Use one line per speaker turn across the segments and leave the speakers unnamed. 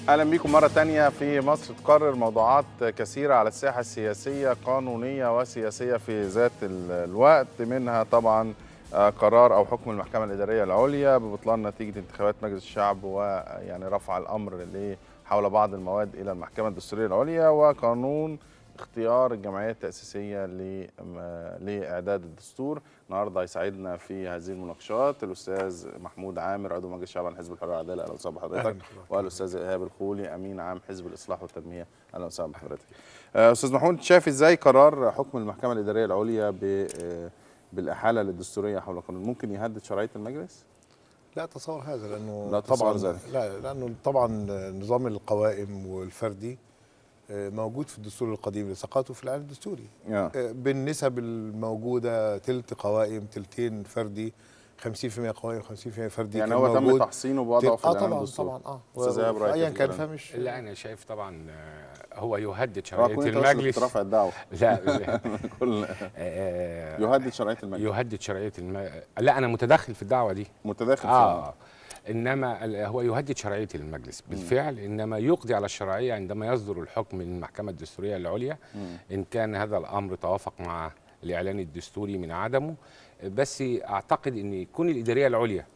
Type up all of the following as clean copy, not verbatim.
أهلا بكم مرة تانية. في مصر تقرر موضوعات كثيرة على الساحة السياسية، قانونية وسياسية في ذات الوقت، منها طبعا قرار أو حكم المحكمة الإدارية العليا ببطلان نتيجة انتخابات مجلس الشعب ويعني رفع الأمر حول بعض المواد إلى المحكمة الدستورية العليا، وقانون اختيار الجمعية التأسيسية لإعداد الدستور. النهارده هيساعدنا في هذه المناقشات الأستاذ محمود عامر عضو مجلس الشعب عن حزب الحرية والعدالة، أهلا وسهلا بحضرتك، والأستاذ إيهاب الخولي أمين عام حزب الإصلاح والتنمية، أهلا وسهلا بحضرتك. أستاذ محمود، شايف إزاي قرار حكم المحكمة الإدارية العليا بالإحالة للدستورية حول القانون ممكن يهدد شرعية المجلس؟
لا اتصور هذا، لأنه
لا
طبعا
ذلك.
لا، لأنه طبعا نظام القوائم والفردي موجود في الدستور القديم لسقاطه في الإعلان الدستوري بالنسب الموجودة، تلت قوائم تلتين فردي، 50% قوائم 50% فردي.
يعني هو تم تحسينه بوضعه في الإعلان الدستوري.
طبعا ايا كان فمش.
لا انا شايف طبعا هو يهدد شرعيه المجلس.
رفع الدعوه.
لا
يهدد شرعيه المجلس.
يهدد شرعيه لا انا متدخل في الدعوه دي.
متداخل فيها.
انما هو يهدد شرعيه المجلس بالفعل، انما يقضي على الشرعيه عندما يصدر الحكم من المحكمه الدستوريه العليا ان كان هذا الامر توافق مع الاعلان الدستوري من عدمه. بس اعتقد ان يكون الاداريه العليا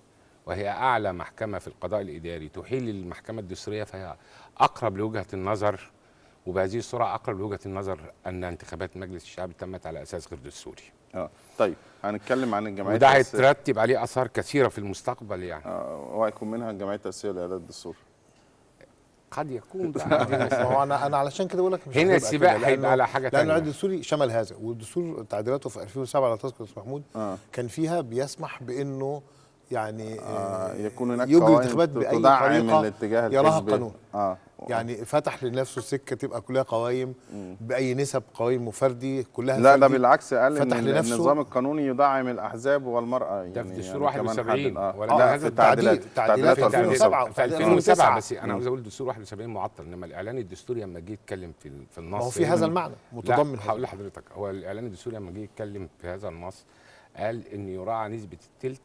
وهي اعلى محكمه في القضاء الاداري تحيل المحكمه الدستوريه، فهي اقرب لوجهه النظر، وبهذه الصوره اقرب لوجهه النظر ان انتخابات مجلس الشعب تمت على اساس غير دستوري.
طيب هنتكلم عن الجمعيه
وده هيترتب عليه اثار كثيره في المستقبل يعني.
وهيكون منها الجمعيه التاسيسيه لاعداد الدستور.
قد يكون
انا علشان كده بقول لك مش
هنا السباق هيبقى على حاجه ثانيه،
لان الإعلان الدستوري شمل هذا، والدستور تعديلاته في 2007 على تذكره محمود كان فيها بيسمح بانه يعني
يكون هناك
يجري انتخابات باي طريقه
الاتجاه
يراها القانون. يعني فتح لنفسه سكه تبقى كلها قوائم باي نسب، قوائم وفردي كلها.
لا ده بالعكس، قال ان النظام القانوني يدعم الاحزاب والمراه. يعني
ده في دستور 71
ولا في التعديلات
في
2007 بس انا عاوز اقول دستور 71 معطل، انما الاعلان الدستوري لما جه يتكلم في النص،
ما هو في هذا المعنى متضمن.
هقول لحضرتك، هو الاعلان الدستوري لما جه يتكلم في هذا النص قال ان يراعى نسبه الثلث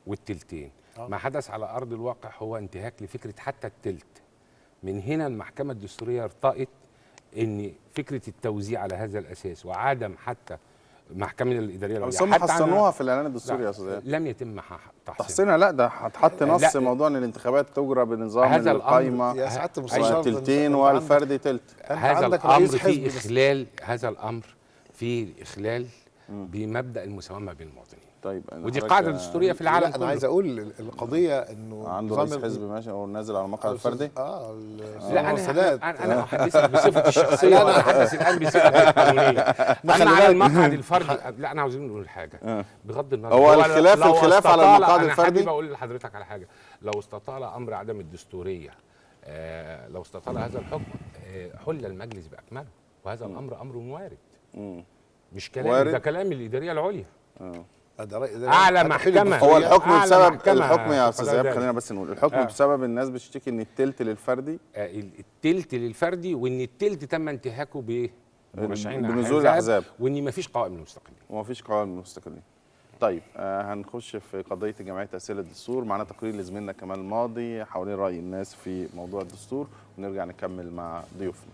والثلثين. ما حدث على ارض الواقع هو انتهاك لفكره حتى الثلث. من هنا المحكمة الدستورية ارتأت ان فكرة التوزيع على هذا الاساس وعدم حتى المحكمة الإدارية العليا
حتى حصنوها في الإعلان الدستوري يا أستاذ.
لم يتم
تحصينها. لا ده هتحط نص موضوع ان الانتخابات تجرى بنظام القايمة
يا سعادة المستشار،
تلتين والفردي تلت.
هذا الامر فيه اخلال، هذا الامر فيه اخلال بمبدأ المساواة ما بين المواطنين.
طيب
ودي قاعده دستوريه في العالم كله.
انا عايز اقول القضيه انه
عنده رئيس حزب ماشي او نازل على المقعد الفردي.
لا انا احدثك بصفتي الشخصيه وانا احدث الان بصفتي القانونيه. اما على المقعد الفردي لا انا عاوزين نقول حاجه بغض النظر.
هو الخلاف على المقعد الفردي.
انا بقول لحضرتك على حاجه، لو استطال امر عدم الدستوريه، لو استطال هذا الحكم حل المجلس باكمله، وهذا الامر امر وارد. مش كلام، ده كلام الاداريه العليا. اعلى محكمه.
هو الحكم بسبب الحكم يا استاذ ايهاب، خلينا بس نقول الحكم بسبب الناس بتشتكي ان التلت للفردي،
التلت للفردي، وان التلت تم انتهاكه بمرشحين
بنزول الاحزاب،
وان مفيش قوائم للمستقلين.
ومفيش قوائم للمستقلين. طيب هنخش في قضيه الجمعيه التاسيسيه للدستور. معنا تقرير لزميلنا كمال ماضي حوالين راي الناس في موضوع الدستور، ونرجع نكمل مع ضيوفنا.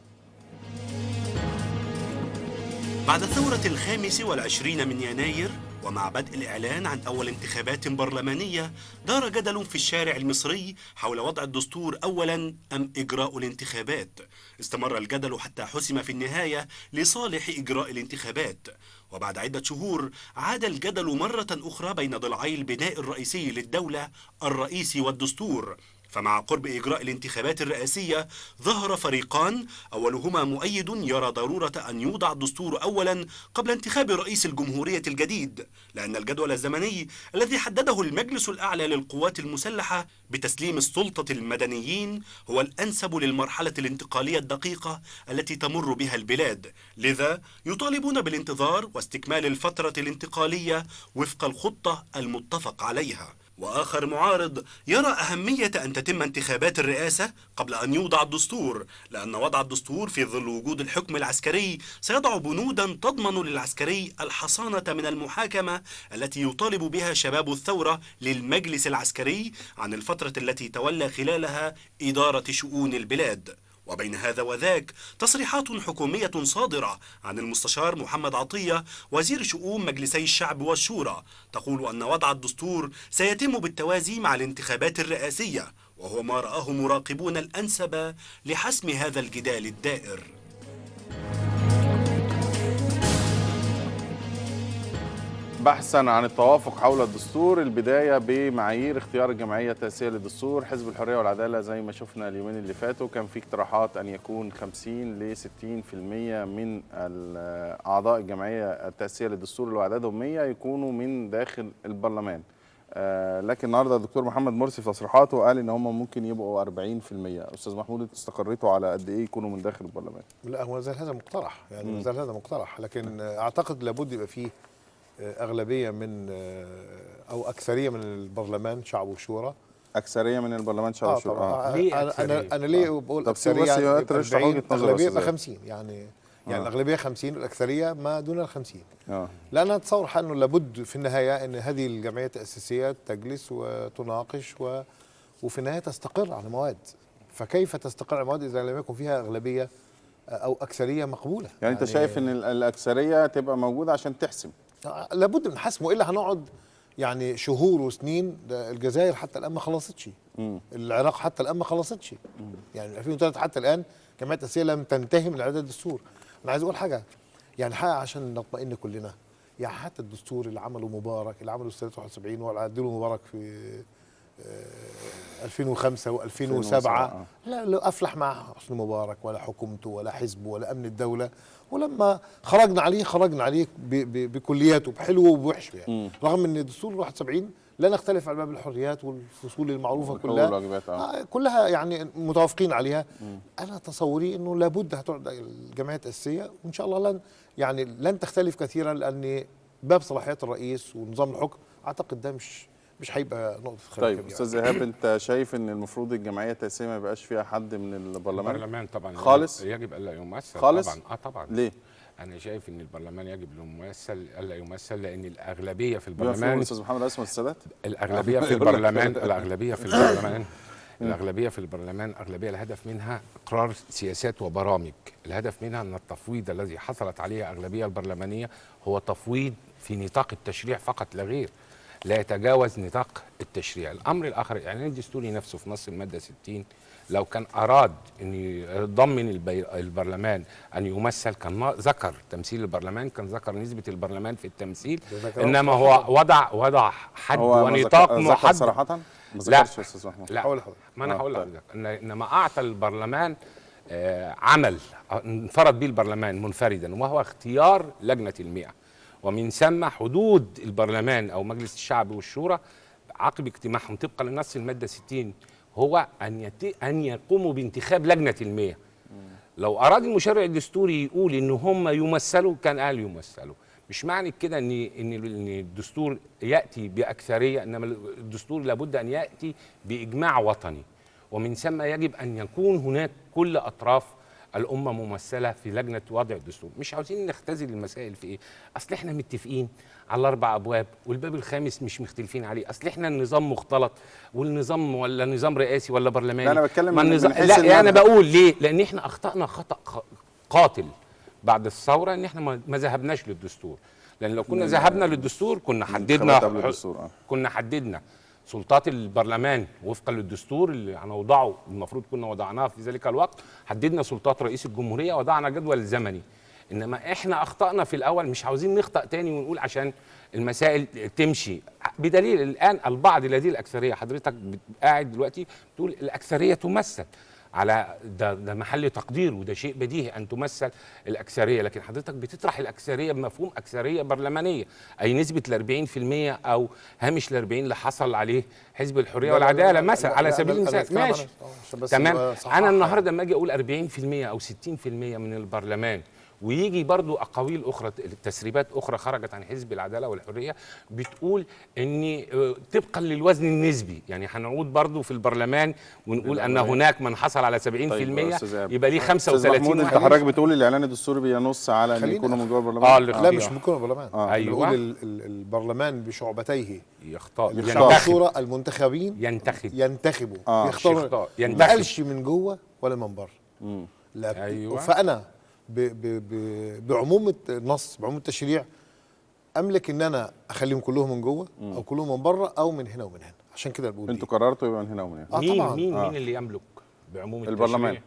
بعد الثورة 25 من يناير ومع بدء الإعلان عن أول انتخابات برلمانية، دار جدل في الشارع المصري حول وضع الدستور أولا أم إجراء الانتخابات. استمر الجدل حتى حسم في النهاية لصالح إجراء الانتخابات، وبعد عدة شهور عاد الجدل مرة أخرى بين ضلعي البناء الرئيسي للدولة، الرئيس والدستور. فمع قرب إجراء الانتخابات الرئاسية ظهر فريقان، أولهما مؤيد يرى ضرورة أن يوضع الدستور أولا قبل انتخاب رئيس الجمهورية الجديد، لأن الجدول الزمني الذي حدده المجلس الأعلى للقوات المسلحة بتسليم السلطة المدنيين هو الأنسب للمرحلة الانتقالية الدقيقة التي تمر بها البلاد، لذا يطالبون بالانتظار واستكمال الفترة الانتقالية وفق الخطة المتفق عليها. وآخر معارض يرى أهمية أن تتم انتخابات الرئاسة قبل أن يوضع الدستور، لأن وضع الدستور في ظل وجود الحكم العسكري سيضع بنودا تضمن للعسكري الحصانة من المحاكمة التي يطالب بها شباب الثورة للمجلس العسكري عن الفترة التي تولى خلالها إدارة شؤون البلاد. وبين هذا وذاك تصريحات حكومية صادرة عن المستشار محمد عطية وزير شؤون مجلسي الشعب والشورى تقول أن وضع الدستور سيتم بالتوازي مع الانتخابات الرئاسية، وهو ما رآه مراقبون الأنسب لحسم هذا الجدال الدائر.
بحثا عن التوافق حول الدستور، البداية بمعايير اختيار الجمعية التأسيسية للدستور. حزب الحرية والعدالة زي ما شفنا اليومين اللي فاتوا كان في اقتراحات أن يكون 50 ل 60% من أعضاء الجمعية التأسيسية للدستور اللي عددهم 100 يكونوا من داخل البرلمان. لكن النهارده الدكتور محمد مرسي في تصريحاته قال ان هم ممكن يبقوا 40%. استاذ محمود، انتوا استقريتوا على قد ايه يكونوا من داخل البرلمان؟
لا، هو زال هذا مقترح، يعني زال هذا مقترح، لكن اعتقد لابد يبقى فيه أغلبية من أو أكثرية من البرلمان شعب وشورى.
أكثرية من البرلمان شعب وشورى.
أنا ليه بقول أكثرية؟ أغلبية يبقى 50 يعني الأغلبية 50 والأكثرية ما دون ال50. لأن أتصور أنه لابد في النهاية أن هذه الجمعية التأسيسية تجلس وتناقش وفي النهاية تستقر على مواد. فكيف تستقر على مواد إذا لم يكن فيها أغلبية أو أكثرية مقبولة؟
يعني أنت شايف أن الأكثرية تبقى موجودة عشان تحسم؟
لابد من حسم، والا هنقعد يعني شهور وسنين. الجزائر حتى الان ما خلصتش، العراق حتى الان ما خلصتش، يعني 2003 حتى الان جمعيه التأسيسية لم تنتهي من اعداد الدستور. انا عايز اقول حاجه يعني حاجه عشان نطمئن كلنا، يعني حتى الدستور اللي عمله مبارك، اللي عمله سنه 71 وعدله مبارك في 2005 و2007، لا افلح مع حسني مبارك ولا حكومته ولا حزبه ولا امن الدوله. ولما خرجنا عليه بكلياته بحلوه وبوحشه، يعني رغم ان الدستور 71 لا نختلف على باب الحريات والفصول المعروفه كلها يعني متوافقين عليها. انا تصوري انه لابد هتقعد الجمعيه التأسيسية وان شاء الله لن تختلف كثيرا، لان باب صلاحيات الرئيس ونظام الحكم اعتقد ده مش هيبقى نقطه خلاف.
طيب استاذ ايهاب، انت شايف ان المفروض الجمعيه التأسيسية ما يبقاش فيها حد من البرلمان؟
البرلمان طبعا
خالص
يجب الا يمثل
خالص؟
طبعا.
ليه؟
انا شايف ان البرلمان يجب الا يمثل، لان الاغلبيه في البرلمان
استاذ محمد اسمه السادات،
الاغلبيه في البرلمان اغلبيه الهدف منها اقرار سياسات وبرامج. الهدف منها ان التفويض الذي حصلت عليه الاغلبيه البرلمانيه هو تفويض في نطاق التشريع فقط لا غير، لا يتجاوز نطاق التشريع. الامر الاخر، الاعلان الدستوري نفسه في نص الماده 60 لو كان اراد ان يضمن البرلمان ان يمثل كان ذكر تمثيل البرلمان، كان ذكر نسبه البرلمان في التمثيل، انما هو وضع حد ونطاق محدد
صراحه.
لا ما انا هقول لحضرتك انما اعطى البرلمان عمل انفرد به البرلمان منفردا، وهو اختيار لجنه ال100، ومن ثم حدود البرلمان او مجلس الشعب والشورى عقب اجتماعهم طبقا لنص الماده 60 هو ان يقوموا بانتخاب لجنه ال100. لو اراد المشرع الدستوري يقول ان هم يمثلوا كان قال يمثلوا. مش معنى كده ان الدستور ياتي باكثريه، انما الدستور لابد ان ياتي باجماع وطني، ومن ثم يجب ان يكون هناك كل اطراف الامه ممثله في لجنه وضع الدستور. مش عاوزين نختزل المسائل في ايه؟ اصل احنا متفقين على 4 ابواب والباب الخامس مش مختلفين عليه، اصل احنا النظام مختلط والنظام ولا نظام رئاسي ولا برلماني.
لا انا بتكلم
لا انا بقول ليه؟ لان احنا اخطانا خطا قاتل بعد الثوره، ان احنا ما ذهبناش للدستور. لان لو كنا ذهبنا للدستور كنا حددنا سلطات البرلمان وفقا للدستور اللي هنوضعه، المفروض كنا وضعناه في ذلك الوقت، حددنا سلطات رئيس الجمهوريه، وضعنا جدول زمني. انما احنا اخطأنا في الاول، مش عاوزين نخطأ تاني ونقول عشان المسائل تمشي. بدليل الان البعض الذي الاكثريه، حضرتك قاعد دلوقتي بتقول الاكثريه تمثل على ده محل تقدير، وده شيء بديهي ان تمثل الاكثريه، لكن حضرتك بتطرح الاكثريه بمفهوم اكثريه برلمانيه، اي نسبه ال 40% او هامش ال 40 اللي حصل عليه حزب الحريه والعداله مثلا على سبيل المثال. ماشي تمام. انا النهارده لما اجي اقول 40% او 60% من البرلمان ويجي برضو اقاويل اخرى، تسريبات اخرى خرجت عن حزب العداله والحريه بتقول ان طبقا للوزن النسبي، يعني هنعود برضو في البرلمان ونقول ان هناك من حصل على 70% يبقى ليه 35.
انت حضرتك بتقول الاعلان الدستوري بينص على ان يكونوا من جوه البرلمان.
لا مش من جوه البرلمان.
ايوه،
بنقول البرلمان بشعبتيه
يختار
الشورى المنتخبين ينتخبوا
يختاروا،
ما قالش من جوه ولا من بره.
أيوة.
فانا بعموم النص، بعموم التشريع، املك ان انا اخليهم كلهم من جوه او كلهم من بره او من هنا ومن هنا. عشان كده بقول
انتوا قررتوا يبقى من هنا ومن هنا.
مين اللي يملك بعموم
البرلمان؟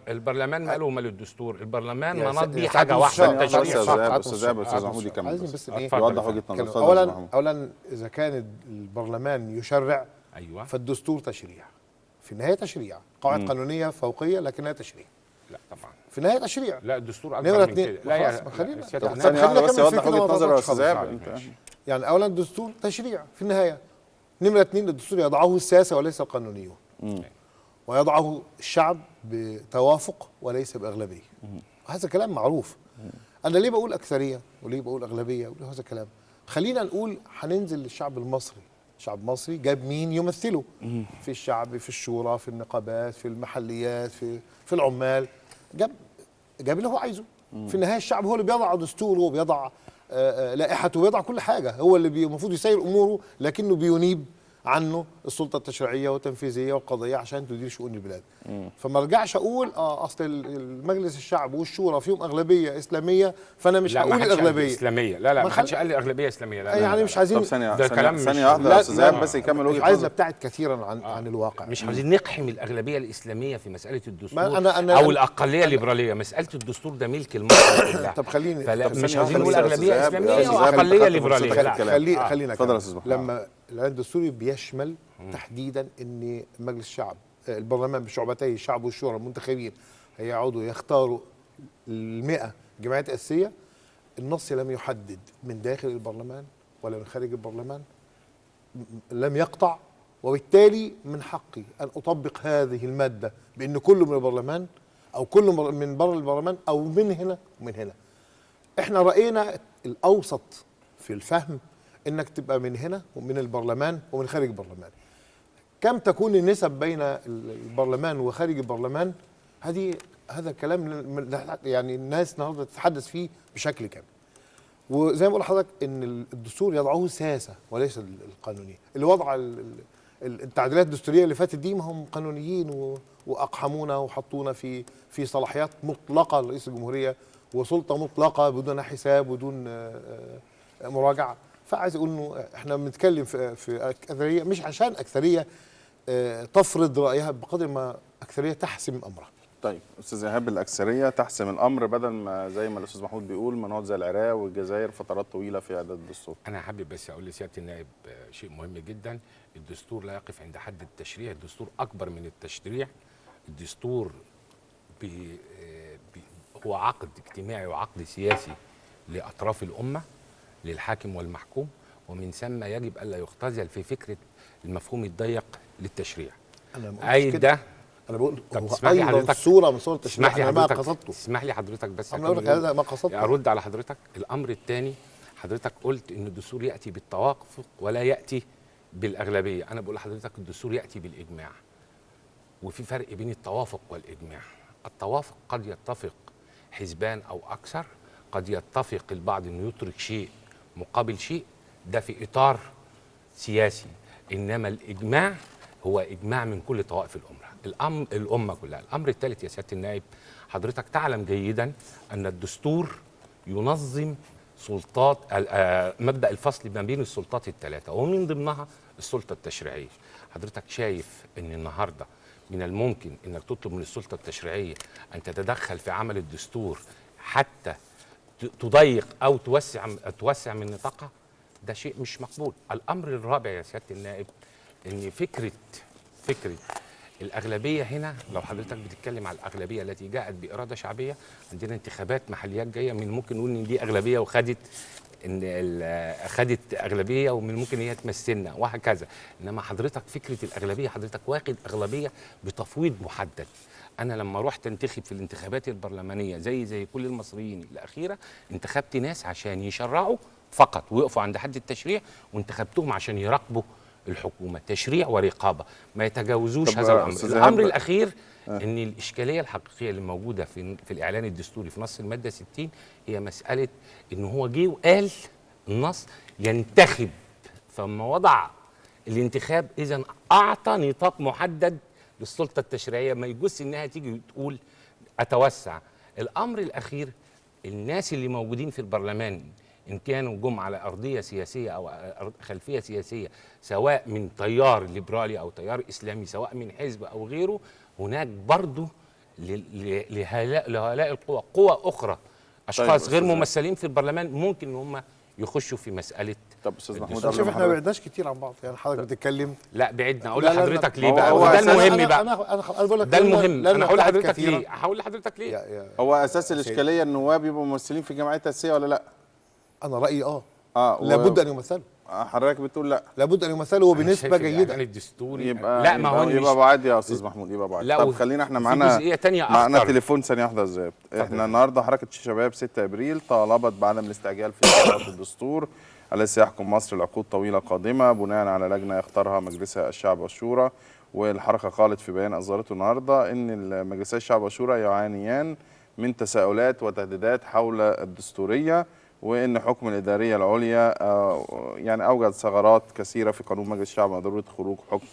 البرلمان ماله ومال الدستور؟ البرلمان مناط بيه حاجه واحده،
التشريع. استاذ محمود يكمل
بس
يوضح وجهه نظر.
اولا اذا كان البرلمان يشرع،
ايوه،
فالدستور تشريع في النهايه، تشريع قواعد قانونيه فوقيه لكنها تشريع.
لا طبعا
في النهايه تشريع.
لا الدستور اكبر من كده. لا يا
خلينا بس يوضح وجهه نظر يا استاذ.
يعني اولا الدستور تشريع في النهايه. نمره 2 الدستور يضعه الساسه وليس القانونيون، ويضعه الشعب بتوافق وليس باغلبيه. هذا كلام معروف. انا ليه بقول اكثريه وليه بقول اغلبيه وليه هذا الكلام؟ خلينا نقول هننزل للشعب المصري. الشعب المصري جاب مين يمثله في الشعب، في الشورى، في النقابات، في المحليات، في العمال، جاب اللي هو عايزه. في النهايه الشعب هو اللي بيضع دستوره وبيضع لائحته وبيضع كل حاجه، هو اللي المفروض يسير اموره، لكنه بينيب عنه السلطه التشريعيه والتنفيذيه والقضائيه عشان تدير شؤون البلاد. فما ارجعش اقول اصل المجلس الشعب والشورى فيهم اغلبيه اسلاميه فانا مش هقول الاغلبيه
اسلاميه. لا ما حدش قال لي اغلبيه اسلاميه. لا
يعني مش عايزين.
طب ثانيه واحده يا استاذ بس يكمل وجهه
نظره. عايز نبتعد كثيرا عن الواقع.
مش عايزين نقحم الاغلبيه الاسلاميه في مساله الدستور
أنا
او الاقليه الليبراليه. مساله الدستور ده ملك المصري كلها.
طب خليني
مش عايزين نقول اغلبيه اسلاميه واقليه ليبراليه.
خلينا
اتفضل يا استاذ محمد.
لما الاعلان الدستوري بيشمل تحديدا ان مجلس الشعب، البرلمان بشعبتي الشعب والشورى المنتخبين هيقعدوا يختاروا ال100 جمعيات تأسيسية. النص لم يحدد من داخل البرلمان ولا من خارج البرلمان، لم يقطع، وبالتالي من حقي ان اطبق هذه الماده بان كله من البرلمان او كله من بره البرلمان او من هنا ومن هنا. احنا راينا الاوسط في الفهم انك تبقى من هنا ومن البرلمان ومن خارج البرلمان. كم تكون النسب بين البرلمان وخارج البرلمان؟ هذا كلام يعني الناس النهارده تتحدث فيه بشكل كامل. وزي ما بقول لحضرتك ان الدستور يضعه السياسه وليس القانونيه. اللي وضع التعديلات الدستوريه اللي فاتت دي ما هم قانونيين واقحمونا وحطونا في صلاحيات مطلقه لرئيس الجمهوريه وسلطه مطلقه بدون حساب ودون مراجعه. فعايز اقول انه احنا بنتكلم في اكثريه، مش عشان اكثريه تفرض رايها بقدر ما اكثريه تحسم امرها.
طيب استاذ ايهاب، الاكثريه تحسم الامر بدل ما زي ما الاستاذ محمود بيقول مناطق زي العراق والجزائر فترات طويله في اعداد الدستور.
انا حابب بس اقول لسياده النائب شيء مهم جدا. الدستور لا يقف عند حد التشريع، الدستور اكبر من التشريع. الدستور هو عقد اجتماعي وعقد سياسي لاطراف الامه، للحاكم والمحكوم، ومن ثم يجب الا يختزل في فكره المفهوم الضيق للتشريع.
اي ده انا بقول هو ايضا صوره من صور التشريع. انا ما قصدته.
اسمح لي حضرتك بس
انا اقول لك هذا ما قصدته.
ارد على حضرتك. الامر الثاني حضرتك قلت ان الدستور ياتي بالتوافق ولا ياتي بالاغلبيه. انا بقول لحضرتك الدستور ياتي بالاجماع، وفي فرق بين التوافق والاجماع. التوافق قد يتفق حزبان او اكثر، قد يتفق البعض انه يترك شيء مقابل شيء، ده في اطار سياسي. انما الاجماع هو اجماع من كل طوائف الامه كلها. الامر الثالث يا سياده النائب، حضرتك تعلم جيدا ان الدستور ينظم سلطات مبدا الفصل ما بين السلطات الثلاثه ومن ضمنها السلطه التشريعيه. حضرتك شايف ان النهارده من الممكن انك تطلب من السلطه التشريعيه ان تتدخل في عمل الدستور حتى تضيق او توسع من نطاقها؟ ده شيء مش مقبول. الامر الرابع يا سياده النائب، ان فكره الاغلبيه هنا، لو حضرتك بتتكلم على الاغلبيه التي جاءت باراده شعبيه، عندنا انتخابات محليات جايه، من ممكن نقول ان دي اغلبيه وخدت خدت اغلبيه ومن ممكن هي تمثلنا وهكذا. انما حضرتك فكره الاغلبيه، حضرتك واخد اغلبيه بتفويض محدد. انا لما رحت انتخب في الانتخابات البرلمانيه زي كل المصريين الاخيره، انتخبت ناس عشان يشرعوا فقط ويقفوا عند حد التشريع، وانتخبتهم عشان يراقبوا الحكومه، تشريع ورقابه، ما يتجاوزوش هذا الامر. الامر الاخير ان الاشكاليه الحقيقيه اللي موجوده في الاعلان الدستوري في نص الماده 60 هي مساله ان هو جه وقال النص ينتخب، فما وضع الانتخاب اذا اعطى نطاق محدد للسلطه التشريعيه، ما يجوز انها تيجي تقول اتوسع. الامر الاخير، الناس اللي موجودين في البرلمان ان كانوا جم على ارضيه سياسيه او خلفيه سياسيه، سواء من تيار ليبرالي او تيار اسلامي، سواء من حزب او غيره، هناك برضه لهؤلاء القوى قوى اخرى، اشخاص غير ممثلين في البرلمان ممكن ان هم يخشوا في مساله.
طب استاذ محمود،
شوف احنا ما بعدناش كتير عن بعض، يعني حضرتك بتتكلم.
لا بعدنا، اقول لحضرتك ليه بقى،
وده
المهم بقى.
انا بقول لك
ده المهم، انا هقول لحضرتك ليه، هقول لحضرتك ليه.
هو اساس الاشكاليه النواب يبقوا ممثلين في الجمعيه التاسيسيه ولا لا؟
انا رايي لابد ان يمثلوا.
حضرتك بتقول لا،
لابد ان يمثلوا وبنسبه جيده.
الدستوري
يبقى
لا، ما هو
يبقى بعاد يا استاذ محمود، يبقى بعاد. طب خلينا احنا معانا تليفون ثانيه واحده. ازاي احنا النهارده حركه شباب 6 ابريل طالبت بعدم الاستعجال في اصلاحات الدستور الذي سيحكم مصر لعقود طويله قادمه بناء على لجنه يختارها مجلسها الشعب والشورى. والحركه قالت في بيان اصدرته النهارده ان مجلسي الشعب والشورى يعانيان من تساؤلات وتهديدات حول الدستوريه، وان حكم الاداريه العليا يعني اوجد ثغرات كثيره في قانون مجلس الشعب وضروره خروج حكم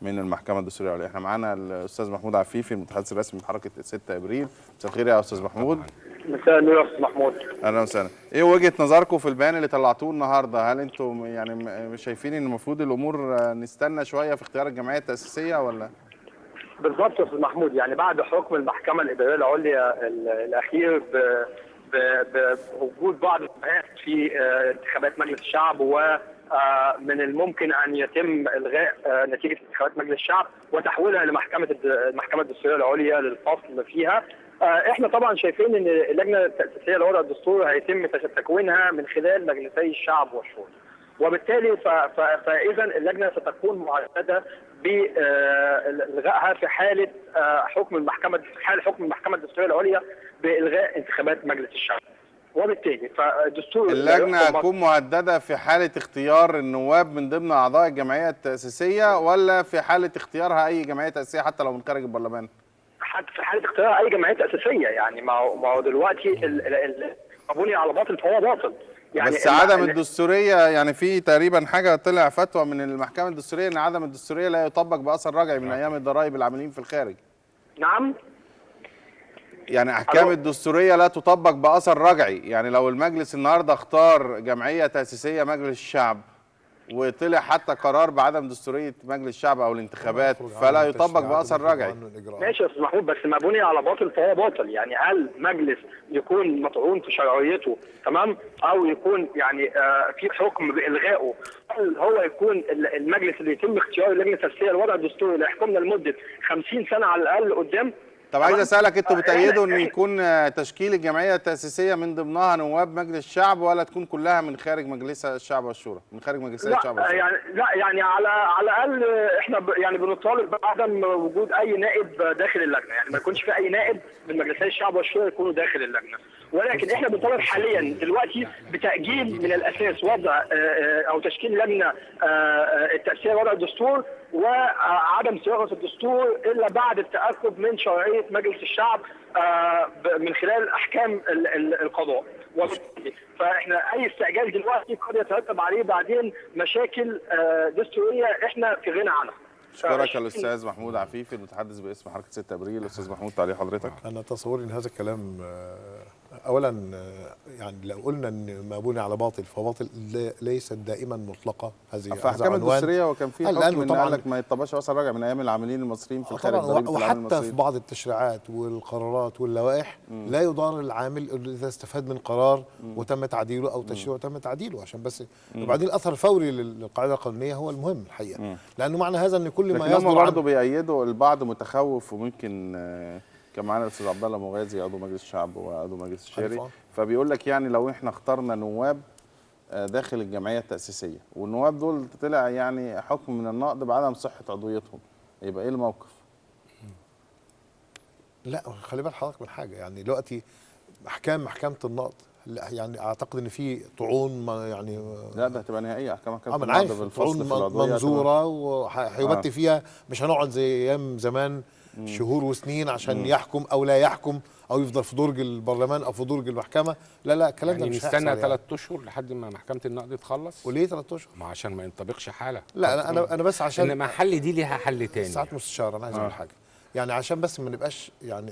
من المحكمه الدستوريه العليا. احنا معانا الاستاذ محمود عفيفي المتحدث الرسمي لحركه 6 ابريل. مساء الخير يا استاذ محمود.
مساء النور يا استاذ محمود.
اهلا وسهلا. ايه وجهه نظركم في البيان اللي طلعتوه النهارده؟ هل انتم يعني شايفين ان المفروض الامور نستنى شويه في اختيار الجمعيه التاسيسيه ولا؟
بالظبط يا استاذ محمود، يعني بعد حكم المحكمه الاداريه العليا الاخير بوجود بعض الشبهات في انتخابات مجلس الشعب، ومن الممكن ان يتم الغاء نتيجه انتخابات مجلس الشعب وتحويلها المحكمه الدستوريه العليا للفصل فيها. احنا طبعا شايفين ان اللجنه التاسيسيه لوضع الدستور هيتم تكوينها من خلال مجلسي الشعب والشورى، وبالتالي فاذا اللجنه ستكون معدده بإلغائها في حاله حكم المحكمه الدستوريه العليا بالغاء انتخابات مجلس الشعب. وبالتالي فالدستور
اللجنه هتكون مهدده في حاله اختيار النواب من ضمن اعضاء الجمعيه التاسيسيه، ولا في حاله اختيارها اي جمعيه تاسيسيه حتى لو من خارج البرلمان؟
حتى في حاله اختيار اي جمعيه تاسيسيه، يعني ما هو دلوقتي مبني على باطل فهو باطل. يعني
بس عدم الدستوريه، يعني في تقريبا حاجه طلع فتوى من المحكمه الدستوريه ان عدم الدستوريه لا يطبق باثر رجعي من ايام الضرائب العاملين في الخارج.
نعم،
يعني احكام الدستوريه لا تطبق باثر رجعي، يعني لو المجلس النهارده اختار جمعيه تاسيسيه مجلس الشعب وطلع حتى قرار بعدم دستوريه مجلس الشعب او الانتخابات فلا يطبق باثر رجعي.
ماشي يا استاذ محمود، بس ما بني على باطل فهو باطل. يعني هل مجلس يكون مطعون في شرعيته تمام، او يكون يعني في حكم بالغائه، هل هو يكون المجلس اللي يتم اختياره اللجنه التاسيسيه لوضع الدستور اللي يحكمنا لمده 50 سنه على الاقل قدام؟
طب عايز اسالك، انتوا بتأيدوا ان يكون تشكيل الجمعيه التاسيسيه من ضمنها نواب مجلس الشعب، ولا تكون كلها من خارج مجلس الشعب والشورى، من خارج مجلسي الشعب والشورى؟
يعني على الاقل احنا يعني بنطالب بعدم وجود اي نائب داخل اللجنه، يعني ما يكونش في اي نائب من مجلسي الشعب والشورى يكونوا داخل اللجنه. ولكن احنا بنطالب حاليا دلوقتي بتأجيل من الاساس وضع او تشكيل لجنه التأسيسية لوضع الدستور وعدم صياغه الدستور الا بعد التاكد من شرعيه مجلس الشعب من خلال احكام القضاء. وبالتالي فاحنا اي استعجال دلوقتي قد يترتب عليه بعدين مشاكل دستوريه احنا في غنى عنها.
اشكرك الاستاذ محمود عفيفي المتحدث باسم حركه 6 ابريل. استاذ محمود، تعليق حضرتك؟
انا تصوري ان هذا الكلام اولا يعني لو قلنا ان ما بني على باطل فباطل ليست دائما مطلقه. هذه
في احكام الدستوريه وكان في حكم ان قال لك ما يطبقش اثر رجعي من ايام العاملين المصريين في الخارج،
وحتى في بعض التشريعات والقرارات واللوائح لا يضار العامل اذا استفاد من قرار وتم تعديله او تشريعه وتم تعديله، عشان بس. وبعدين الاثر الفوري للقاعده القانونيه هو المهم الحقيقه، لانه معنى هذا ان كل ما يصدر
برضه بيأيدوا البعض متخوف، وممكن كان معانا الاستاذ عبد الله مغازي عضو مجلس الشعب وعضو مجلس الشاري، فبيقول لك يعني لو احنا اخترنا نواب داخل الجمعيه التاسيسيه والنواب دول طلع يعني حكم من النقض بعدم صحه عضويتهم، يبقى ايه الموقف؟
لا خلي بال حضرتك من حاجه، يعني دلوقتي محكمه النقض، لا يعني اعتقد ان في طعون يعني
لا ده هتبقى نهائيه احكام
ما انا عارف طعون منظوره وهيبتي فيها، مش هنقعد زي ايام زمان شهور وسنين عشان يحكم او لا يحكم او يفضل في درج البرلمان او في درج المحكمه. لا الكلام
يعني
ده مش
نستنى
هيحصل
3 اشهر لحد ما محكمه النقد تخلص.
وليه 3 اشهر؟
ما عشان ما ينطبقش حاله.
لا انا بس عشان
انما حل دي ليها حل تاني.
ساعات مستشار انا عايز اقول حاجه، يعني عشان بس ما نبقاش يعني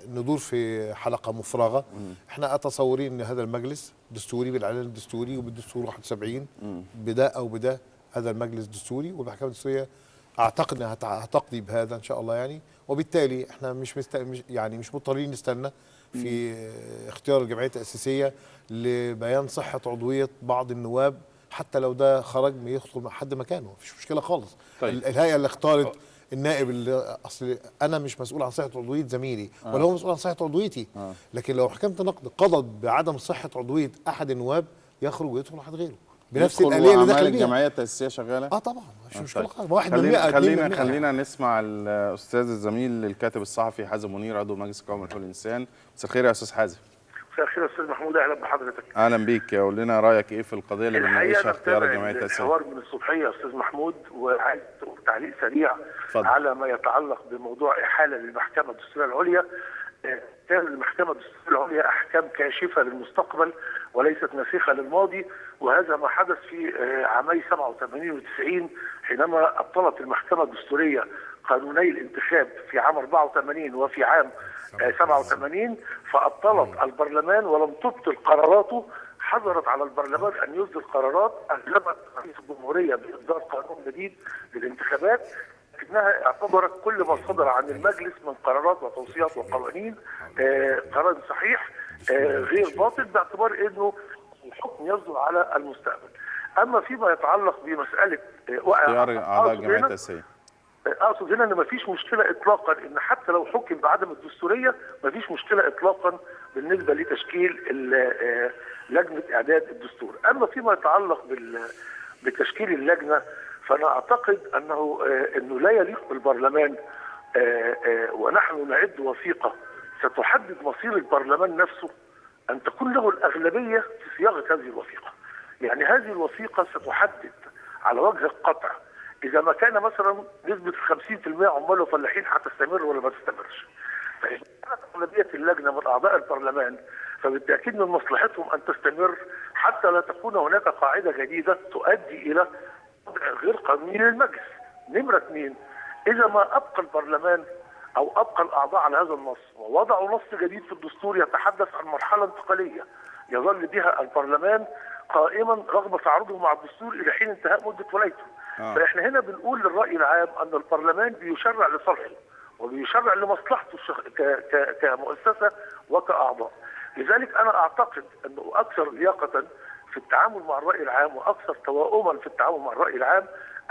ندور في حلقه مفرغه. احنا اتصورين ان هذا المجلس دستوري بالاعلان الدستوري وبالدستور 71 بده او بده، هذا المجلس دستوري والمحكمه الدستوريه اعتقد انها هتقضي بهذا ان شاء الله يعني، وبالتالي احنا مش مضطرين نستنى في اختيار الجمعيه التاسيسيه لبيان صحه عضويه بعض النواب، حتى لو ده خرج يدخل حد مكانه مفيش مشكله خالص.
طيب.
الهيئه اللي اختارت النائب اللي اصل انا مش مسؤول عن صحه عضويه زميلي ولا هو مسؤول عن صحه عضويتي، لكن لو محكمه النقد قضت بعدم صحه عضويه احد النواب يخرج ويدخل واحد غيره بنفس الآلية اللي دخل بيها.
الجمعيه التاسيسيه شغاله؟
طبعا مش مشكله
طيب.
خالص، واحد من 100
خلينا نسمع الاستاذ الزميل الكاتب الصحفي حازم منير عضو مجلس قومي لحقوق الانسان. مساء الخير يا استاذ حازم.
مساء الخير يا استاذ محمود، اهلا بحضرتك.
اهلا بيك، قول لنا رايك ايه في القضيه اللي بنناقشها اختيار الجمعيه التاسيسيه؟
الحوار من الصبحيه يا استاذ محمود، وعايز تعليق سريع على ما يتعلق بموضوع احاله للمحكمه الدستوريه العليا. كان المحكمه الدستوريه العليا احكام كاشفه للمستقبل وليست ناسخه للماضي، وهذا ما حدث في عامي 87 و90 حينما ابطلت المحكمه الدستوريه قانوني الانتخاب في عام 84 وفي عام 87، فابطلت البرلمان ولم تبطل قراراته. حظرت على البرلمان ان يصدر قرارات الزمت رئيس الجمهوريه باصدار قانون جديد للانتخابات، لكنها اعتبرت كل ما صدر عن المجلس من قرارات وتوصيات وقوانين قرار صحيح غير باطل، باعتبار انه الحكم يصدر على المستقبل. اما فيما يتعلق بمساله
اختيار اعضاء الجمعيه التاسيسيه،
اقصد هنا ان مفيش مشكله اطلاقا ان حتى لو حكم بعدم الدستوريه مفيش مشكله اطلاقا بالنسبه لتشكيل لجنه اعداد الدستور. اما فيما يتعلق بتشكيل اللجنه فانا اعتقد انه لا يليق بالبرلمان ونحن نعد وثيقه ستحدد مصير البرلمان نفسه ان تكون له الاغلبيه في صياغه هذه الوثيقه. يعني هذه الوثيقه ستحدد على وجه القطع إذا ما كان مثلا نسبة 50% عمال وفلاحين هتستمر ولا ما تستمرش. فإذا كانت أغلبية اللجنة من أعضاء البرلمان فبالتأكيد من مصلحتهم أن تستمر حتى لا تكون هناك قاعدة جديدة تؤدي إلى وضع غير قانوني للمجلس. نمرة 2، إذا ما أبقى البرلمان أو أبقى الأعضاء على هذا النص ووضعوا نص جديد في الدستور يتحدث عن مرحلة انتقالية يظل بها البرلمان قائما رغم تعارضه مع الدستور إلى حين انتهاء مدة ولايته. فاحنا هنا بنقول للرأي العام ان البرلمان بيشرع لصالحه وبيشرع لمصلحته كمؤسسة وكأعضاء. لذلك انا اعتقد انه اكثر لياقة في التعامل مع الرأي العام واكثر توائما في التعامل مع الرأي العام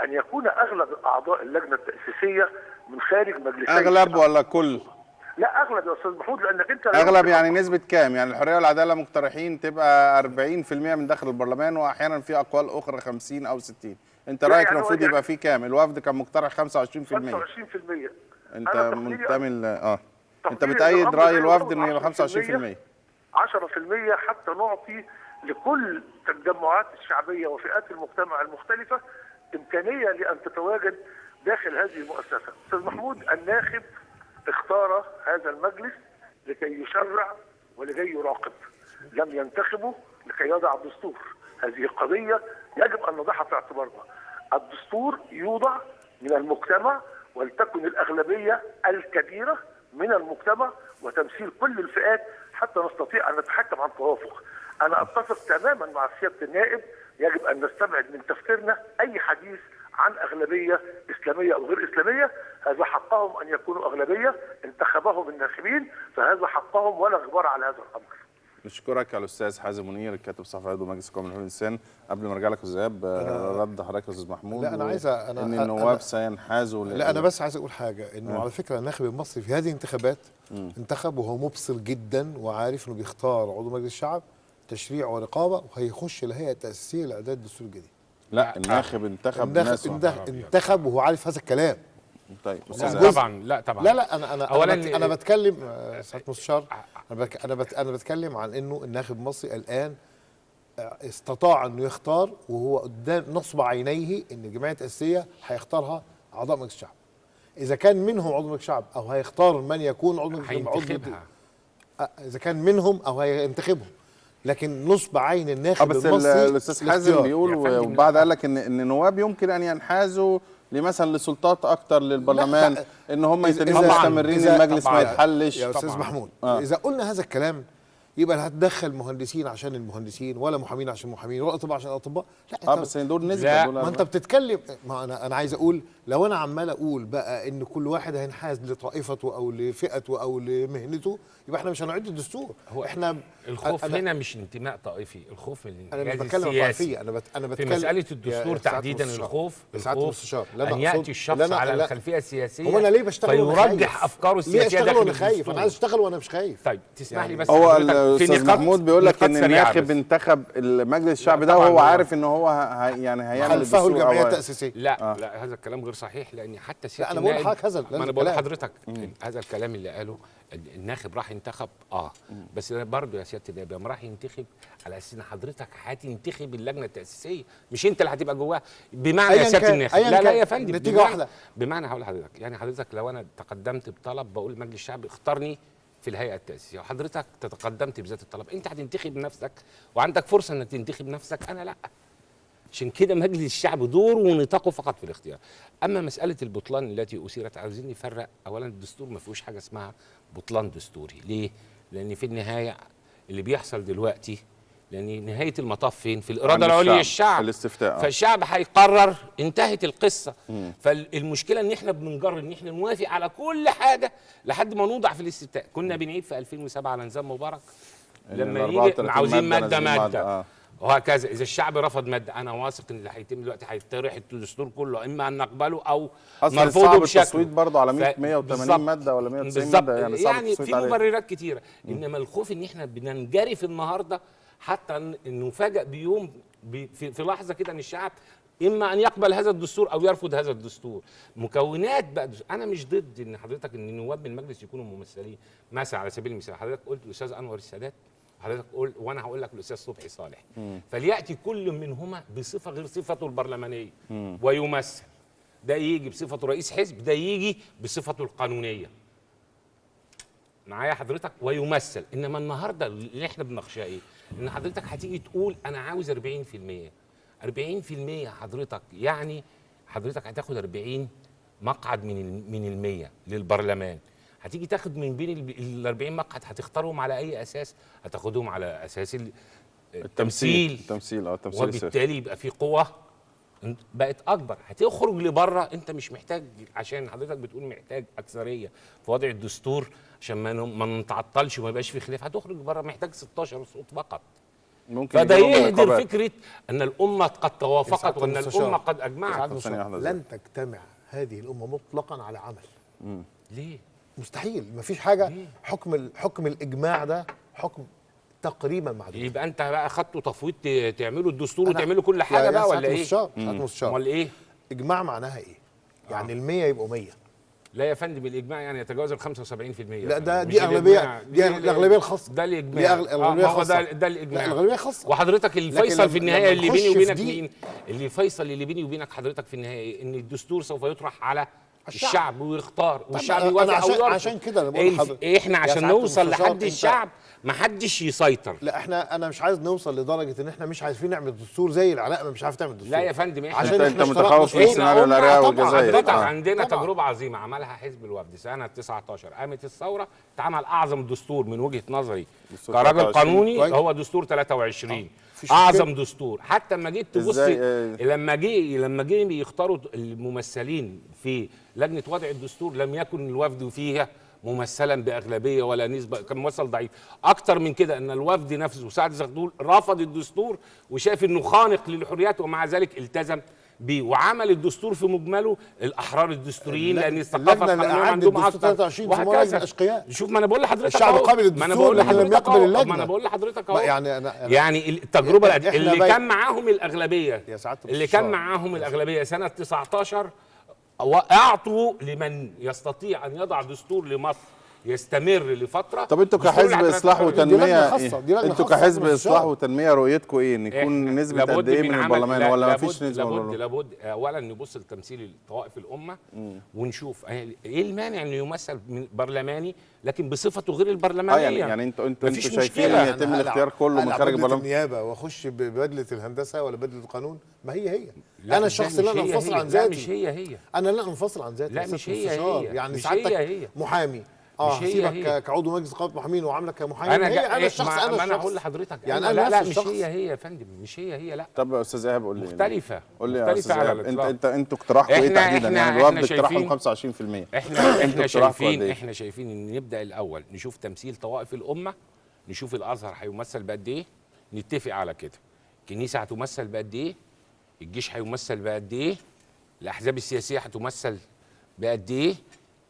ان يكون اغلب اعضاء اللجنة التأسيسية من خارج مجلسي.
اغلب ولا كل؟
لا اغلب يا استاذ محمود، لانك انت
اغلب يعني نسبة كام؟ يعني الحرية والعدالة مقترحين تبقى 40% من داخل البرلمان واحيانا في اقوال اخرى 50 او 60. انت رايك يعني المفروض يبقى فيه كام؟ الوفد كان مقترح 25%.
25%.
انت منتمي انت بتأيد راي الوفد انه يبقى 25%.
10% حتى نعطي لكل التجمعات الشعبيه وفئات المجتمع المختلفه امكانيه لان تتواجد داخل هذه المؤسسه. استاذ محمود، الناخب اختار هذا المجلس لكي يشرع ولكي يراقب، لم ينتخبه لكي يضع الدستور. هذه قضيه يجب ان نضعها في اعتبارنا. الدستور يوضع من المجتمع ولتكن الاغلبيه الكبيره من المجتمع وتمثيل كل الفئات حتى نستطيع ان نتحكم عن توافق. انا اتفق تماما مع سياده النائب، يجب ان نستبعد من تفكيرنا اي حديث عن اغلبيه اسلاميه او غير اسلاميه. هذا حقهم ان يكونوا اغلبيه، انتخبهم الناخبين فهذا حقهم ولا غبار على هذا الامر.
نشكرك يا الاستاذ حازم منير الكاتب الصحفي عضو مجلس قومي لحقوق الانسان. قبل ما ارجع لك الذهاب رد حضرتك يا استاذ محمود.
لا انا عايز
ان النواب سينحازوا.
لا انا بس عايز اقول حاجه، انه على فكره الناخب المصري في هذه الانتخابات انتخب وهو مبصر جدا وعارف انه بيختار عضو مجلس الشعب تشريع ورقابه وهيخش الهيئه التاسيسيه لاعداد الدستور الجديد.
لا الناخب انتخب ناس
انتخب وهو عارف هذا الكلام.
طيب
لا طبعا، لا طبعا،
لا انا
أولاً
انا بتكلم سعاده المستشار، انا بتكلم عن انه الناخب المصري الان استطاع انه يختار وهو قدام نصب عينيه ان الجمعيه التاسيسيه هيختارها اعضاء مجلس الشعب. اذا كان منهم عضو مجلس الشعب او هيختار من يكون عضو
هينتخبها،
اذا كان منهم او هينتخبهم، لكن نصب عين الناخب
بس
المصري.
الاستاذ حازم بيقول وبعد قال لك ان النواب يمكن ان ينحازوا مثلا لسلطات اكتر للبرلمان، ان هم مستمرين المجلس ما يتحلش.
يا استاذ محمود اذا قلنا هذا الكلام يبقى هتدخل مهندسين عشان المهندسين، ولا محامين عشان المحامين، ولا اطباء عشان الاطباء. لا
بس دول نسبه، دول
ما انت بتتكلم. ما انا عايز اقول، لو انا عمال اقول بقى ان كل واحد هينحاز لطائفته او لفئته او لمهنته، يبقى احنا مش هنعد الدستور. احنا
الخوف هنا مش انتماء طائفي، الخوف من
انا مش بتكلم عن طائفيه، انا بتكلم
في مساله الدستور تحديدا. الخوف ان ياتي الشخص على الخلفيه السياسيه،
هو انا ليه بشتغل
فيرجح افكاره السياسيه داخل
وانا خايف؟ انا عايز اشتغل وانا مش خايف.
طيب تسمح لي بس،
هو الاستاذ محمود بيقول لك ان الناخب انتخب المجلس الشعبي ده وهو عارف ان هو يعني هيعمل
خلفه الجمعيه التاسيسيه.
لا لا، هذا الكلام غير صحيح، لان حتى
لا انا بقول لحضرتك هذا،
ما انا بقول لحضرتك هذا الكلام اللي قاله الناخب راح ينتخب بس برضه يا سياده النائب راح ينتخب على اساس ان حضرتك هتنتخب اللجنه التاسيسيه، مش انت اللي هتبقى جواها. بمعنى يا سياده الناخب، لا يا فندم،
نتيجه واحده.
بمعنى هقول لحضرتك، يعني حضرتك لو انا تقدمت بطلب بقول مجلس الشعب اختارني في الهيئه التاسيسيه، وحضرتك تقدمت بذات الطلب، انت هتنتخب نفسك وعندك فرصه انك تنتخب نفسك، انا لا. عشان كده مجلس الشعب دوره ونطاقه فقط في الاختيار. اما مساله البطلان التي اثيرت، عاوزين نفرق. اولا الدستور ما فيهوش حاجه اسمها بطلان دستوري. ليه؟ لان في النهايه اللي بيحصل دلوقتي، لان نهايه المطاف فين؟ في الاراده العليا الشعب،
الاستفتاء.
فالشعب هيقرر، انتهت القصه. فالمشكله ان احنا بنجر ان احنا نوافق على كل حاجه لحد ما نوضع في الاستفتاء. كنا بنعيد في 2007 على نظام مبارك لما يجي عاوزين ماده وهكذا. اذا الشعب رفض ماده، انا واثق ان اللي هيتم دلوقتي هيطرح الدستور كله، اما ان نقبله او نرفضه بشكل.
التصويت برضه على 180 ماده ولا 190 ماده،
يعني في مبررات كتيره. انما الخوف ان احنا بننجرف النهارده حتى نفاجئ بيوم في لحظه كده ان الشعب اما ان يقبل هذا الدستور او يرفض هذا الدستور. مكونات بقى انا مش ضد ان حضرتك ان النواب من المجلس يكونوا ممثلين. مثلا على سبيل المثال حضرتك قلت الاستاذ انور السادات، حضرتك قول وانا هقول لك الاستاذ صبحي صالح، فلياتي كل منهما بصفه غير صفته البرلمانيه ويمثل. ده يجي بصفته رئيس حزب، ده يجي بصفته القانونيه. معايا حضرتك؟ ويمثل. انما النهارده اللي احنا بنخشاه ايه؟ ان حضرتك هتيجي تقول انا عاوز 40%. 40% حضرتك يعني حضرتك هتاخد 40 مقعد من ال100 للبرلمان. هتيجي تاخد من بين ال40 مقعد، هتختارهم على اي اساس؟ هتاخدهم على اساس التمثيل. وبالتالي يبقى في قوه بقت اكبر. هتخرج لبره، انت مش محتاج، عشان حضرتك بتقول محتاج اكثريه في وضع الدستور عشان ما نتعطلش وما يبقاش في خلاف. هتخرج بره محتاج 16 صوت فقط.
ممكن
فده يهدر فكره ان الامه قد توافقت وان الامه قد اجمعت.
لن تجتمع هذه الامه مطلقا على عمل.
ليه؟
مستحيل. مفيش حاجه. حكم الاجماع ده حكم تقريبا معدوم.
يبقى انت بقى خدتوا تفويض تعملوا الدستور وتعملوا كل حاجه بقى ولا ايه؟
امال
ايه؟
اجماع معناها ايه؟ يعني ال100 يبقوا 100.
لا يا فندم، الاجماع يعني يتجاوز ال 75%.
لا دي اغلبيه، دي الاغلبيه الخاصه.
ده الاجماع. ده الاجماع.
لا الاغلبيه الخاصه.
وحضرتك الفيصل في النهايه اللي بيني وبينك مين؟ اللي فيصل اللي بيني وبينك حضرتك في النهايه ان الدستور سوف يطرح على الشعب ويختار، والشعب يوافق او يرفض.
عشان كده انا بقول لحضرتك
احنا عشان نوصل لحد الشعب ما حدش يسيطر.
لا انا مش عايز نوصل لدرجه ان احنا مش عارفين نعمل دستور زي العراق ما مش عارف تعمل دستور.
لا يا فندم،
عشان
انت متخوف من سيناريو العراق والجزائر.
حضرتك عندنا تجربه عظيمه عملها حزب الوفد سنه 19. قامت الثوره، اتعمل اعظم دستور من وجهه نظري كراجل قانوني، هو دستور 23. اعظم دستور. حتى لما جيت تبص لما جه يختاروا الممثلين في لجنه وضع الدستور، لم يكن الوفد فيها ممثلا باغلبيه ولا نسبه، كان ممثل ضعيف. اكتر من كده ان الوفد نفسه سعد زغلول رفض الدستور وشاف انه خانق للحريات، ومع ذلك التزم بيه وعمل الدستور في مجمله الاحرار الدستوريين، لان الثقافه القانونيه عندهم اكتر.
وهكذا.
شوف، ما انا بقول لحضرتك
الشعب قابل الدستور لكن لم يقبل اللجنه.
ما انا بقول لحضرتك اهو.
يعني
التجربه اللي كان معاهم الاغلبيه، اللي كان معاهم الاغلبيه سنه 19 واعطوا لمن يستطيع ان يضع دستور لمصر يستمر لفتره.
طب انتوا كحزب اصلاح وتنميه انتوا كحزب
خاصة
اصلاح وتنميه رؤيتكم ايه؟ ان يكون نسبه قد ايه من البرلمان ولا ما فيش نسبه؟
لابد اولا نبص لتمثيل طوائف الامه ونشوف ايه المانع انه يمثل برلماني لكن بصفته غير البرلمانيه.
يعني انتوا شايفين ان يتم الاختيار كله من خارج البرلمان؟
النيابه واخش ببدله الهندسه ولا بدله القانون؟ ما هي انا الشخص اللي انا انفصل عن ذاتي.
مش هي
انا لا انفصل عن ذاتي.
لا مش هي
يعني ساعتك محامي سيبك كعضو مجلس نقابه محامين وعاملك كمحامي. انا الشخص
انا هقول لحضرتك
يعني
انا لا مش هي يا فندم، مش هي لا.
طب يا استاذ ايهاب قول لي
مختلفه.
قول لي يا استاذ ايهاب انتوا اقتراحكم ايه تحديدا؟ يعني الوفد اقتراحهم 25%.
احنا شايفين ان نبدا الاول نشوف تمثيل طوائف الامه، نشوف الازهر هيمثل بقد ايه، نتفق على كده. الكنيسه هتمثل بقد ايه، الجيش هيمثل بقد ايه، الاحزاب السياسيه هتمثل بقد ايه،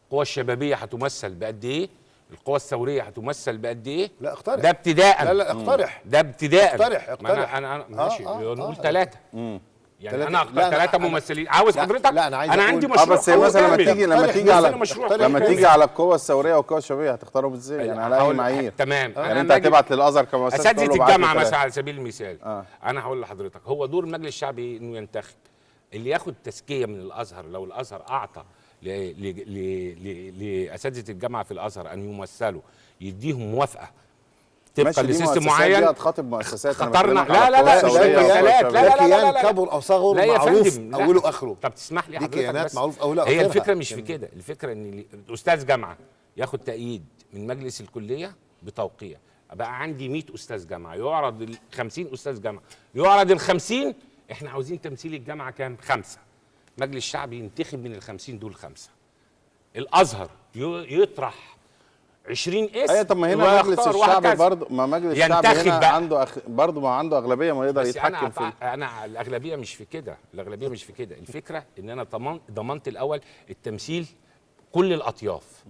القوى الشبابيه هتمثل بقد ايه، القوى الثوريه هتمثل بقد ايه.
لا اقترح.
ده ابتداء.
لا اقترح.
ده ابتداء.
اقترح.
انا ماشي نقول 3. يعني
انا
اختار 3 ممثلين. عاوز حضرتك؟
لا انا
عندي مشروع.
بس مثلا لما تيجي على القوى الثوريه والقوى الشبابيه هتختارهم ازاي؟ يعني على اي معايير؟
تمام.
يعني انت هتبعت للازهر كمؤسسه
اساتذه الجامعه مثلا على سبيل المثال. انا هقول لحضرتك هو دور المجلس الشعبي انه ينتخب اللي ياخد تزكيه من الازهر. لو الازهر اعطى لاساتذه الجامعه في الازهر ان يمثلوا يديهم موافقه طبقا لسيستم معين.
هتخاطب مؤسسات
خطرنا. لا
كيان كبر او صغر معروف اوله اخره.
طب تسمح لي
حضرتك بس معروف اوله
هي الفكره مش في كده. الفكره ان استاذ جامعه ياخد تأييد من مجلس الكليه بتوقيع. بقى عندي 100 استاذ جامعه يعرض ال 50 استاذ جامعه يعرض ال 50. احنا عاوزين تمثيل الجامعه كام؟ 5. مجلس الشعب ينتخب من ال 50 دول 5. الازهر يطرح 20 اسم.
ايوه طب ما هنا مجلس الشعب برضه، ما مجلس الشعب هنا عنده برضه ما عنده اغلبيه ما يقدر يتحكم فيه.
انا الاغلبيه مش في كده، الفكره ان انا ضمنت الاول التمثيل كل الاطياف.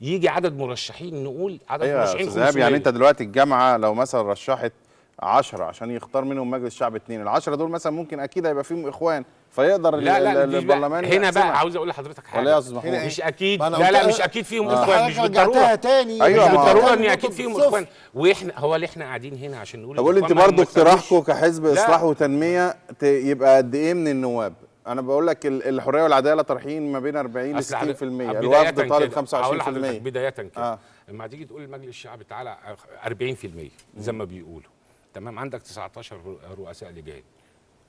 يجي عدد مرشحين نقول عدد مرشحين 500.
يعني انت دلوقتي الجامعه لو مثلا رشحت 10 عشان يختار منهم مجلس الشعب 2، ال10 دول مثلا ممكن اكيد هيبقى فيهم اخوان فيقدر البرلمان
هنا بقى عاوز اقول لحضرتك حاجه مش اكيد. مش اكيد فيهم اخوان، مش
بالضروره.
ايوه
مش بالضروره ان اكيد فيهم اخوان. واحنا هو اللي احنا قاعدين هنا عشان نقول.
طب قول لي انت برضه اقتراحكم كحزب اصلاح وتنميه يبقى قد ايه من النواب؟ انا بقول لك الحريه والعداله طرحين ما بين 40 ل 60%، الوفد طالب 25%.
بدايه كده لما تيجي تقول المجلس الشعبي تعالى 40% زي ما بيقولوا، تمام، عندك 19 رؤساء لجان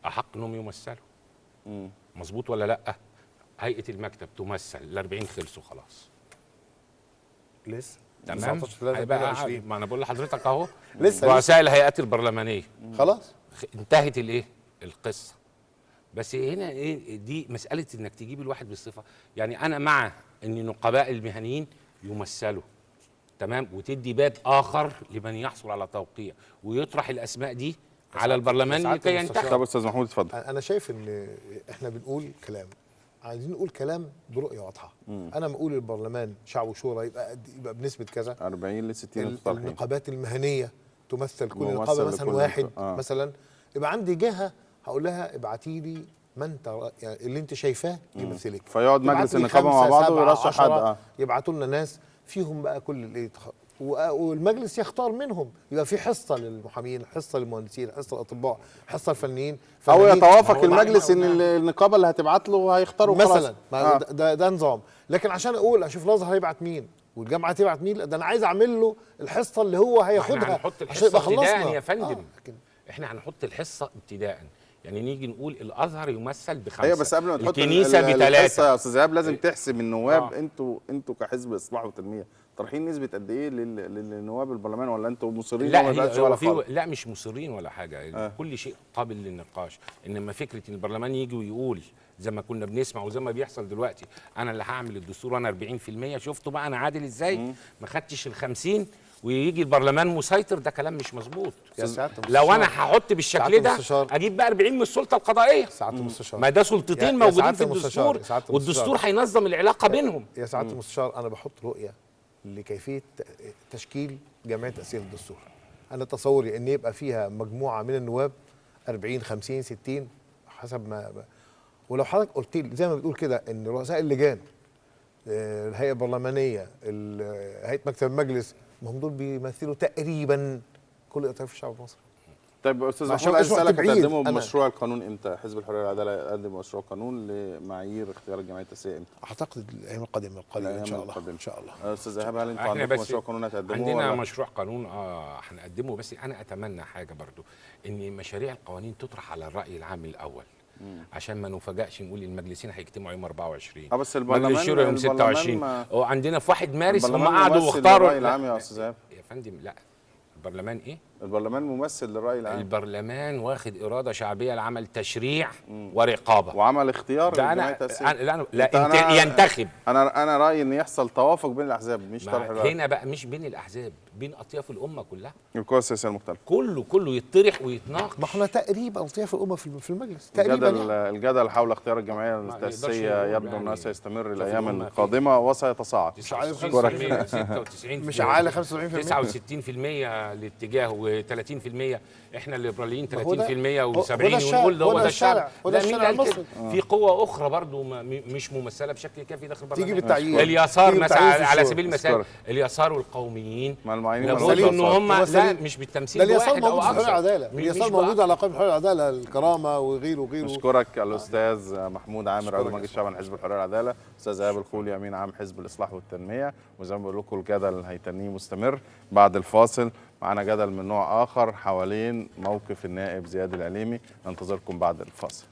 احق انهم يمثلوا. مظبوط ولا لا؟ هيئه المكتب تمثل، ال 40 خلصوا خلاص.
لسه
تمام. ما انا بقول لحضرتك اهو
لسه
رؤساء الهيئات البرلمانيه
خلاص
انتهت القصه. بس هنا دي مساله انك تجيب الواحد بالصفه. يعني انا مع ان النقباء المهنيين يمثلوا، تمام، وتدي باب اخر لمن يحصل على توقيع ويطرح الاسماء دي على البرلمان لكي ينتخب.
طب استاذ محمود اتفضل.
انا شايف ان احنا بنقول كلام، عايزين نقول كلام برؤيه واضحه. انا بقول البرلمان شعب وشورى يبقى بنسبه كذا
40 ل 60.
النقابات المهنيه تمثل كل نقابه مثلا واحد مثلا. يبقى عندي جهه هقول لها ابعتي لي من يعني اللي انت شايفاه يمثلك.
فيقعد مجلس النقابه مع بعض ويرشح حد.
يبعتوا لنا ناس فيهم بقى كل اللي والمجلس يختار منهم. يبقى في حصه للمحامين، حصه للمهندسين، حصه للاطباء، حصه للفنيين.
او يتوافق المجلس ان النقابه اللي هتبعت له هيختاروا
مثلا. ده نظام. لكن عشان اقول اشوف الازهر هيبعت مين والجامعه تبعت مين، ده انا عايز اعمل له الحصه اللي هو هياخدها
عشان يبقى خلصنا يا فندم. احنا هنحط الحصه ابتداء. يعني نيجي نقول الازهر يمثل ب5.
ايوه بس قبل ما تحط
الكنيسه ب3
يا استاذ ايهاب لازم تحسب النواب. انتوا كحزب اصلاح وتنميه طرحين نسبه قد ايه للنواب البرلمان، ولا انتوا مصرين؟
لا مش مصرين ولا حاجه. كل شيء قابل للنقاش. انما فكره ان البرلمان يجي ويقول زي ما كنا بنسمع وزي ما بيحصل دلوقتي انا اللي هعمل الدستور وانا 40%، شفتوا بقى انا عادل ازاي؟ ما خدتش ال50 ويجي البرلمان مسيطر. ده كلام مش مظبوط. لو انا هحط بالشكل ده اجيب بقى 40 من السلطه القضائيه.
سعاده المستشار،
ما ده سلطتين موجودين في الدستور، والدستور هينظم العلاقه بينهم.
يا سعاده المستشار انا بحط رؤيه لكيفيه تشكيل جمعيه تاثير الدستور. انا تصوري ان يبقى فيها مجموعه من النواب 40 50 60 حسب ما ولو حضرتك قلت لي زي ما بتقول كده ان رؤساء اللجان، الهيئه البرلمانيه، هيئه مكتب المجلس، ما هم دول بيمثلوا تقريبا كل اطياف الشعب المصري.
طيب استاذ
عشان
محمود، عايز
مش
اسالك
بعيد.
هتقدموا
أنا-
بمشروع القانون امتى؟ حزب الحريه والعداله يقدم مشروع قانون لمعايير اختيار الجمعيه التاسيسيه امتى؟
اعتقد الايام القادمه ان شاء الله. ان شاء الله.
استاذ ايهاب، هل انتوا
احنا
عندكم
بس
مشروع قانون هتقدموه
عندنا
ولا؟
مشروع قانون هنقدمه، بس انا اتمنى حاجه برضو، ان مشاريع القوانين تطرح على الراي العام الاول، عشان ما نفاجئش نقول المجلسين هيجتمعوا يوم 24
بس البرلمان
مجلس الشورى يوم 26 وعندنا في 1 مارس هم قعدوا واختاروا
الراي العام يا استاذ ايهاب.
يا فندم لا، البرلمان ايه؟
البرلمان ممثل للراي العام.
البرلمان واخد اراده شعبيه لعمل تشريع ورقابه
وعمل اختيار
ده
للجمعيه
انا
التاسيسيه.
لا ينتخب.
انا رايي ان يحصل توافق بين الاحزاب، مش طرح الراي.
هنا بقى مش بين الاحزاب، بين اطياف الامه كلها،
القوى السياسيه المختلفه،
كله يطرح ويتناقش.
ما احنا تقريبا اطياف الامه في المجلس تقريبا.
الجدل حول اختيار الجمعيه التاسيسيه يبدو انه سيستمر الايام القادمه وسيتصاعد.
مش عارف
96%
مش عالي 65%،
69% الاتجاه و30% احنا الليبراليين 30%
هو
و70
ده الشارع،
ونقول
هو
هو
ده
ده
الشارع، هو ده
لا، مين
الشارع
قال كده؟
المصري.
في قوة أخرى برضو مش ممثلة بشكل كافي داخل البرلمان.
تيجي بالتعيين،
اليسار
تيجي
مثلا
بالتعيين في
على
الشورى.
سبيل المثال، اليسار والقوميين
مع المعينين
لابد ان هم
هو
لا
سليم.
مش
ده
بالتمثيل
اليسار
بواحد او
موجود في
اكثر.
الحريه والعداله، اليسار موجود على قائمه الحريه والعداله، الكرامه وغيره وغيره.
نشكرك الاستاذ محمود عامر عضو مجلس الشعب عن حزب الحريه والعداله، استاذ ايهاب الخولي امين عام حزب الاصلاح والتنميه. وزي ما بقول لكم الجدل هيتنيه مستمر. بعد الفاصل معانا جدل من نوع اخر حوالين موقف النائب زياد العليمي، ننتظركم بعد الفاصل.